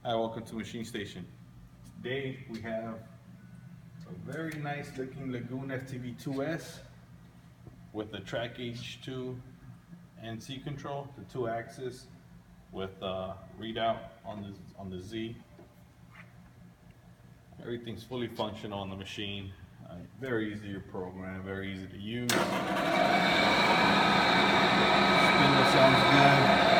Hi, welcome to MachineStation. Today we have a very nice looking Lagun FTV-2S with the Trak H2 NC control, the 2-axis with readout on the Z. Everything's fully functional on the machine. Very easy to program, very easy to use. Spindle sounds good.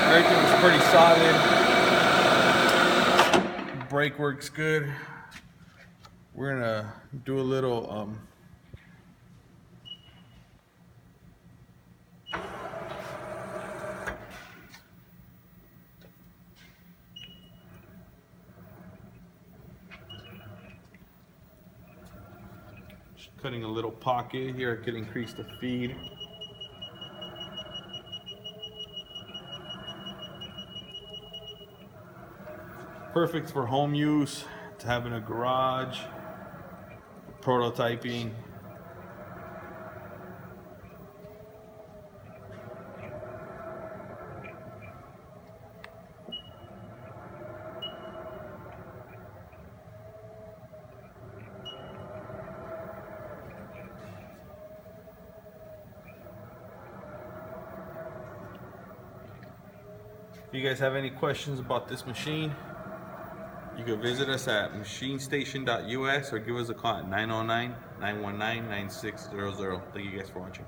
Everything was pretty solid. Brake works good. We're gonna do a little just cutting a little pocket here. I could increase the feed. Perfect for home use, to have in a garage, prototyping. If you guys have any questions about this machine, you can visit us at MachineStation.us or give us a call at 909-919-9600. Thank you guys for watching.